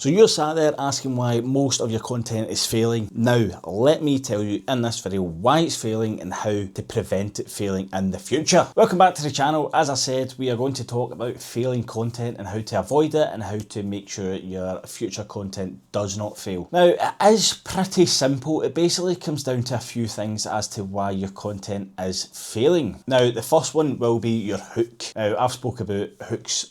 So you're sat there asking why most of your content is failing. Now, let me tell you in this video why it's failing and how to prevent it failing in the future. Welcome back to the channel. As I said, we are going to talk about failing content and how to avoid it and how to make sure your future content does not fail. Now, it is pretty simple. It basically comes down to a few things as to why your content is failing. Now, the first one will be your hook. Now, I've spoke about hooks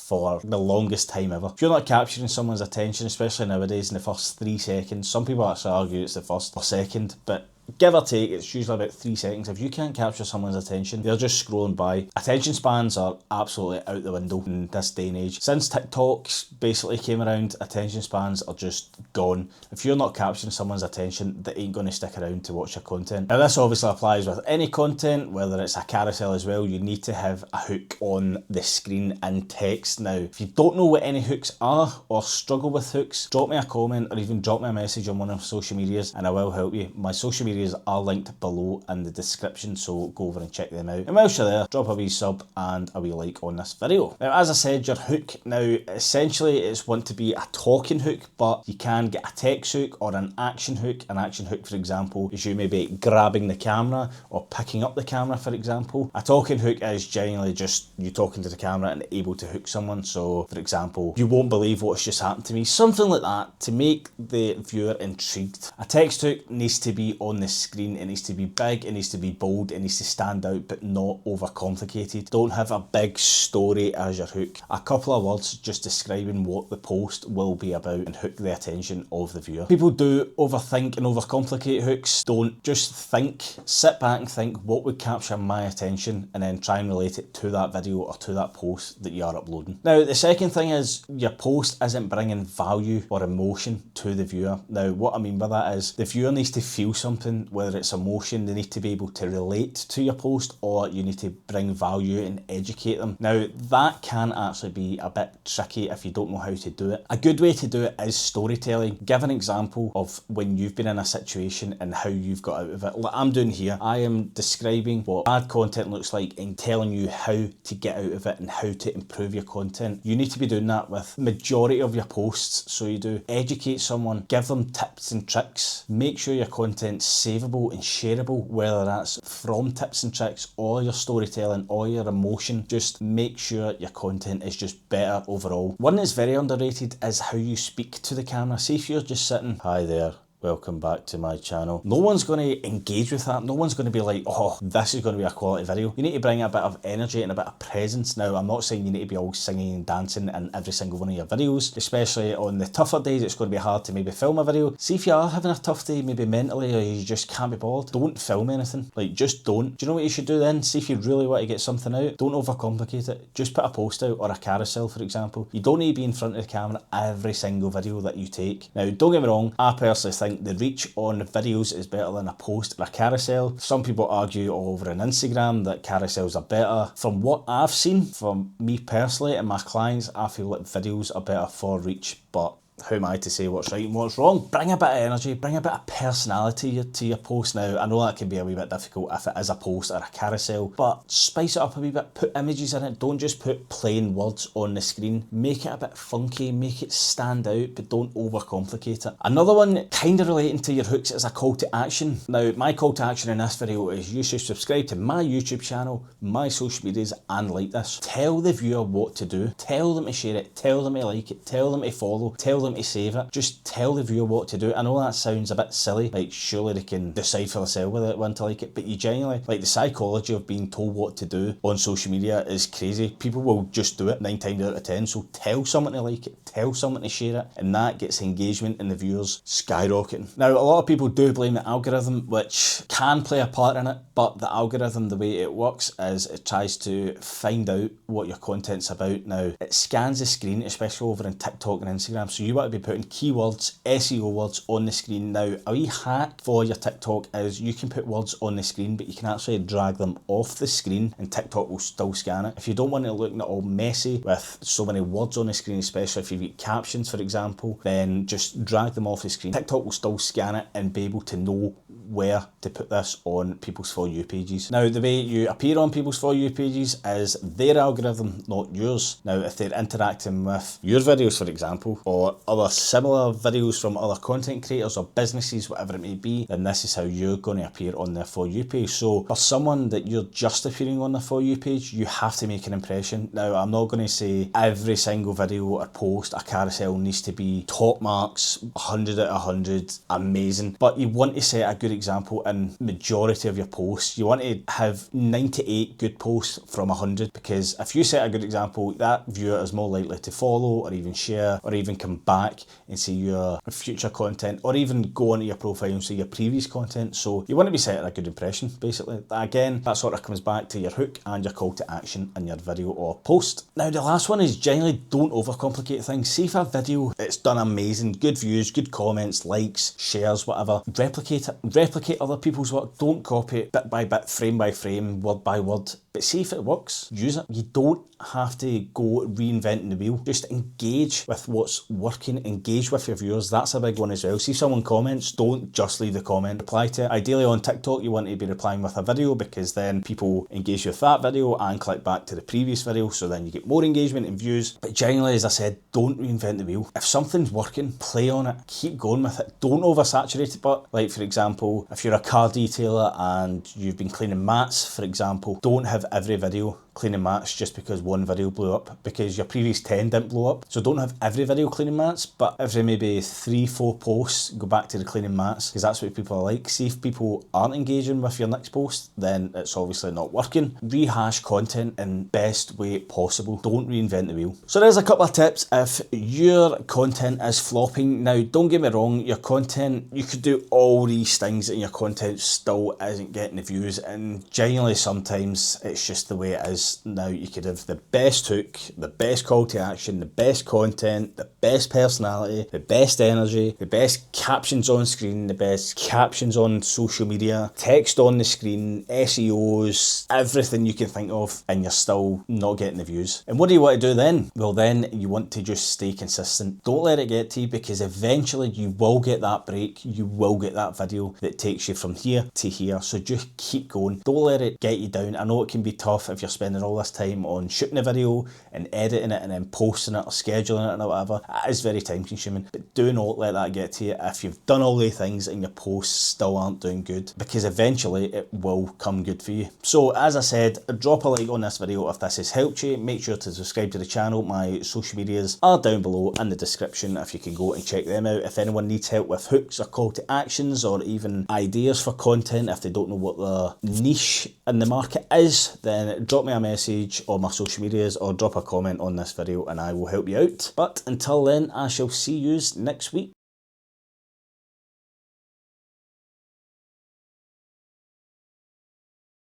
for the longest time ever. If you're not capturing someone's attention, especially nowadays in the first 3 seconds, some people actually argue it's the first or second, but give or take, it's usually about 3 seconds. If you can't capture someone's attention, they're just scrolling by. Attention spans are absolutely out the window in this day and age. Since TikTok basically came around, attention spans are just gone. If you're not capturing someone's attention, they ain't going to stick around to watch your content. Now, this obviously applies with any content, whether it's a carousel as well. You need to have a hook on the screen in text. Now, if you don't know what any hooks are or struggle with hooks, drop me a comment or even drop me a message on one of my social medias and I will help you. My social media are linked below in the description, so go over and check them out. And whilst you're there, drop a wee sub and a wee like on this video. Now, as I said, your hook, now essentially it's want to be a talking hook, but you can get a text hook or an action hook. An action hook, for example, is you maybe grabbing the camera or picking up the camera, for example. A talking hook is generally just you talking to the camera and able to hook someone. So, for example, you won't believe what's just happened to me, something like that, to make the viewer intrigued. A text hook needs to be on the screen. It needs to be big, it needs to be bold, it needs to stand out, but not overcomplicated. Don't have a big story as your hook. A couple of words just describing what the post will be about and hook the attention of the viewer. People do overthink and overcomplicate hooks. Don't just think, sit back and think what would capture my attention and then try and relate it to that video or to that post that you are uploading. Now, the second thing is your post isn't bringing value or emotion to the viewer. Now, what I mean by that is the viewer needs to feel something, whether it's emotion, they need to be able to relate to your post, or you need to bring value and educate them. Now, that can actually be a bit tricky if you don't know how to do it. A good way to do it is storytelling. Give an example of when you've been in a situation and how you've got out of it. Like I'm doing here, I am describing what bad content looks like and telling you how to get out of it and how to improve your content. You need to be doing that with majority of your posts. So you do educate someone, give them tips and tricks, make sure your content's savable and shareable, whether that's from tips and tricks or your storytelling or your emotion. Just make sure your content is just better overall. One that's very underrated is how you speak to the camera. See if you're just sitting, hi there, welcome back to my channel. No one's going to engage with that. No one's going to be like, oh, this is going to be a quality video. You need to bring a bit of energy and a bit of presence. Now, I'm not saying you need to be all singing and dancing in every single one of your videos, especially on the tougher days. It's going to be hard to maybe film a video. See if you are having a tough day, maybe mentally, or you just can't be bothered. Don't film anything. Like, just don't. Do you know what you should do then? See if you really want to get something out. Don't overcomplicate it. Just put a post out or a carousel, for example. You don't need to be in front of the camera every single video that you take. Now, don't get me wrong. I personally think the reach on videos is better than a post or a carousel. Some people argue all over on Instagram that carousels are better. From what I've seen, from me personally and my clients, I feel like videos are better for reach, but who am I to say what's right and what's wrong? Bring a bit of energy, bring a bit of personality to your post. Now, I know that can be a wee bit difficult if it is a post or a carousel, but spice it up a wee bit, put images in it. Don't just put plain words on the screen. Make it a bit funky, make it stand out, but don't overcomplicate it. Another one kind of relating to your hooks is a call to action. Now, my call to action in this video is you should subscribe to my YouTube channel, my social medias, and like this. Tell the viewer what to do. Tell them to share it, tell them to like it, tell them to follow, tell them to save it. Just tell the viewer what to do. I know that sounds a bit silly, like surely they can decide for themselves whether they want to like it, but you genuinely, like the psychology of being told what to do on social media is crazy. People will just do it 9 times out of 10, so tell someone to like it, tell someone to share it, and that gets engagement in the viewers skyrocketing. Now, a lot of people do blame the algorithm, which can play a part in it, but the algorithm, the way it works is it tries to find out what your content's about. Now, it scans the screen, especially over on TikTok and Instagram, so you want to be putting keywords, SEO words on the screen. Now, a wee hack for your TikTok is you can put words on the screen, but you can actually drag them off the screen and TikTok will still scan it. If you don't want it looking all messy with so many words on the screen, especially if you've got captions, for example, then just drag them off the screen. TikTok will still scan it and be able to know where to put this on people's For You pages. Now, the way you appear on people's For You pages is their algorithm, not yours. Now, if they're interacting with your videos, for example, or other similar videos from other content creators or businesses, whatever it may be, then this is how you're going to appear on their For You page. So for someone that you're just appearing on the For You page, you have to make an impression. Now, I'm not going to say every single video or post, a carousel needs to be top marks, 100 out of 100, amazing. But you want to set a good example in majority of your posts. You want to have 98 good posts from 100, because if you set a good example, that viewer is more likely to follow or even share or even come back and see your future content, or even go onto your profile and see your previous content. So you want to be setting a good impression, basically. Again, that sort of comes back to your hook and your call to action in your video or post. Now, the last one is generally don't overcomplicate things. See if a video it's done amazing, good views, good comments, likes, shares, whatever, replicate it. Replicate other people's work. Don't copy it bit by bit, frame by frame, word by word. But see if it works, use it. You don't have to go reinventing the wheel. Just engage with what's working, engage with your viewers. That's a big one as well. See if someone comments, don't just leave the comment, reply to it. Ideally on TikTok, you want to be replying with a video, because then people engage with that video and click back to the previous video, so then you get more engagement and views. But generally, as I said, don't reinvent the wheel. If something's working, play on it, keep going with it. Don't oversaturate it. But like, for example, if you're a car detailer and you've been cleaning mats, for example, don't have every video cleaning mats just because one video blew up, because your previous 10 didn't blow up. So don't have every video cleaning mats, but every maybe 3-4 posts go back to the cleaning mats, because that's what people are like. See if people aren't engaging with your next post, then it's obviously not working. Rehash content in best way possible. Don't reinvent the wheel. So there's a couple of tips if your content is flopping. Now, don't get me wrong, your content, you could do all these things and your content still isn't getting the views, and generally sometimes it's just the way it is. Now, you could have the best hook, the best call to action, the best content, the best personality, the best energy, the best captions on screen, the best captions on social media, text on the screen, SEOs, everything you can think of, and you're still not getting the views. And what do you want to do then? Well, then you want to just stay consistent. Don't let it get to you, because eventually you will get that break. You will get that video that takes you from here to here. So just keep going. Don't let it get you down. I know it can be tough if you're spending all this time on shooting a video and editing it and then posting it or scheduling it or whatever. It is very time consuming, but do not let that get to you if you've done all the things and your posts still aren't doing good, because eventually it will come good for you. So as I said, drop a like on this video if this has helped you. Make sure to subscribe to the channel. My social medias are down below in the description if you can go and check them out. If anyone needs help with hooks or call to actions or even ideas for content, if they don't know what the niche in the market is, then drop me a message on my social medias or drop a comment on this video and I will help you out. But until then, I shall see you next week.